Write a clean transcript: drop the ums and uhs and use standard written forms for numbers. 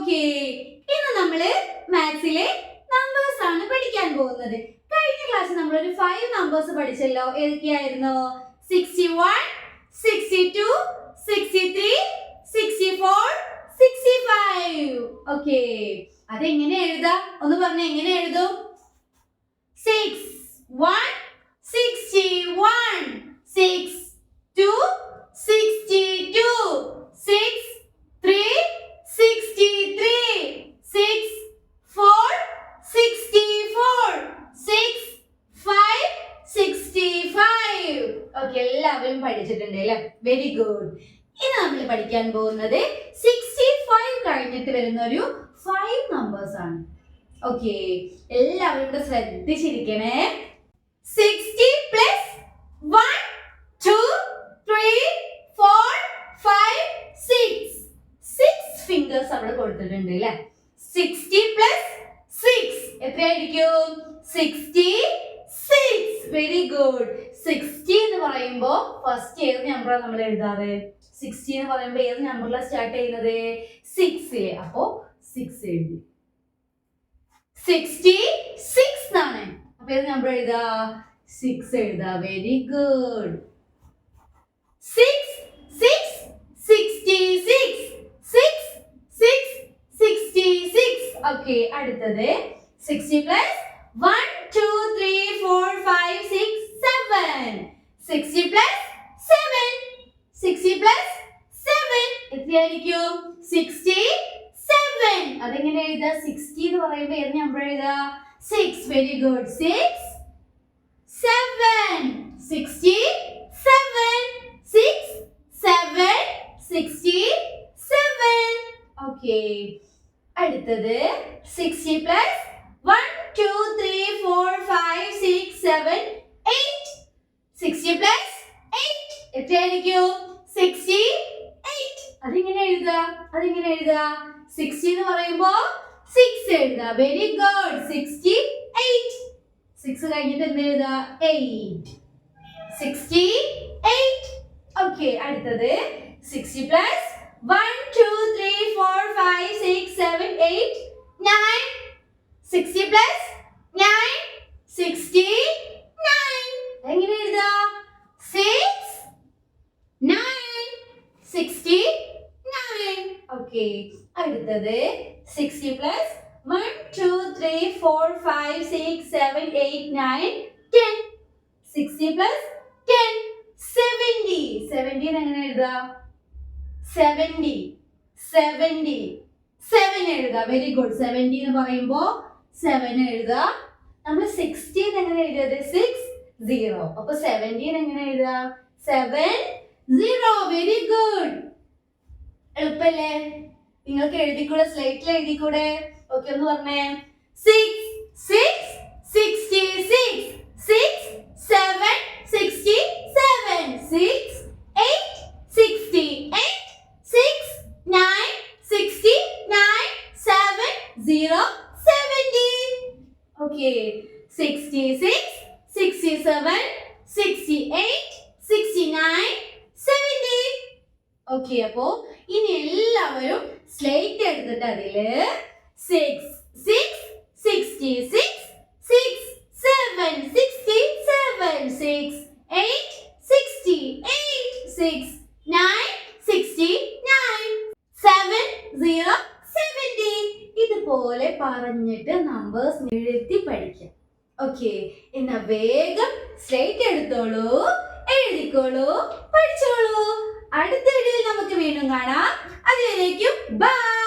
Okay, ഇന്ന് നമ്മള് മാത്സിലെ numbers ആണ് പഠിക്കാൻ പോകുന്നത്. കഴിഞ്ഞ ക്ലാസ്സിൽ നമ്മൾ ഒരു 5 നമ്പേഴ്സ് പഠിച്ചല്ലോ. ഏതൊക്കെയായിരുന്നു? 61, 62, 63, 64, 65. ഓക്കേ, അതെങ്ങനെ എഴുതാം? ഒന്ന് പറഞ്ഞേ, എങ്ങനെ എഴുതും? 6 1 61, 6 2 62, 6 3 63, 6 4 64, 6 5 65. ഓക്കേ, എല്ലാവരും പഠിച്ചിട്ടുണ്ട് അല്ലേ? Very good. ഇനി നമ്മൾ പഠിക്കാൻ പോകുന്നത് 65 കഴിഞ്ഞിട്ട് വരുന്ന ഒരു 5 നമ്പേഴ്സ് ആണ്. ഓക്കേ, എല്ലാവരും ഇവിടെ ശ്രദ്ധിച്ചിരിക്കണേ. 60 plus 1 2 3 4 5 6. 6 ഫിംഗേഴ്സ് അവിടെ കൊടുത്തിട്ടുണ്ട് അല്ലേ? 60 plus 6 എത്രയായിരിക്കും? 66. Very good. 60 എന്ന് പറയുമ്പോ ഫസ്റ്റ് ഏത് നമ്പറാണ് നമ്മൾ എഴുതാറ്? 60 എന്ന് പറയുമ്പോ ഏത് നമ്പറിലാണ് സ്റ്റാർട്ട് ചെയ്യുന്നത്? 6. അപ്പോ 6 എഴുതി. 66 എന്നാണ്. അപ്പൊ ഏത് നമ്പർ എഴുതാ? 6 എഴുതാ. Very good. 6 6 66. 6 6 66. ഓക്കേ, അടുത്തത് 60 plus 1 2 3 4 5 6 7. 60 plus 7. 60 plus 7 എത്രയായിരിക്കും? 67. അതെങ്ങനെ എഴുതാ? 60 എന്ന് പറയുമ്പോൾ ഏത് നമ്പർ എഴുതാ? 6. Very good. 6 7. 67 6 7 67. ഓക്കേ, അടുത്തത് 60 plus 1 2 3 4 5 6 7 8. 60 plus 8 എത്രയായിരിക്കും? 68. അതെങ്ങനെ എഴുതാ? 60 എന്ന് പറയുമ്പോ 6 എഴുതാ. Very good. 68. 6 കഴിഞ്ഞിട്ട് എന്ത് എഴുതാ? 8. 68. ഓക്കേ, അടുത്തത് 60 plus 1 2 3 4 5 6 7 8 9. 60 plus 9 69. എങ്ങനെ എഴുതാ? 6 9 69. ഓക്കേ, അടുത്തത് 60 plus 1 2 3 4 5 6 7 8 9 10. 60 plus 10 70. 70 എങ്ങനെ എഴുതാ? 70 70 7 എഴുതാ. Very good. 70 എന്ന് പറയുമ്പോ 7 എഴുതാ. നമ്മൾ 60 എങ്ങനെ എഴുതിയത്? 60. അപ്പൊ 70 എങ്ങനെ എഴുതാ? 70. Very good. എളുപ്പല്ലേ? നിങ്ങൾക്ക് എഴുതിക്കൂടെ? സ്ലേറ്റിൽ എഴുതിക്കൂടെ? ഓക്കെ, ഒന്ന് പറഞ്ഞേ. 6 6 66. 6 7 67. 6 8 68. 6 9 69. 7 0 70. ഓക്കെ, 66 67 68 69 70. ഓക്കെ, അപ്പോ ഇനി എല്ലാവരും സ്ലേറ്റ് എടുത്തിട്ട് അതില് 6 6 66 6 7 67 6 8 68 6 9 69 7 0 70. ഇതുപോലെ പറഞ്ഞിട്ട് നമ്പേഴ്സ് എഴുതി പഠിക്കാം. ഓക്കെ, എന്നാ വേഗം സ്ലേറ്റ് എടുത്തോളൂ, എഴുതിക്കോളൂ, പഠിച്ചോളൂ. അടുത്ത വീഡിയോയിൽ നമുക്ക് വീണ്ടും കാണാം. അതുവരേക്കും ബൈ.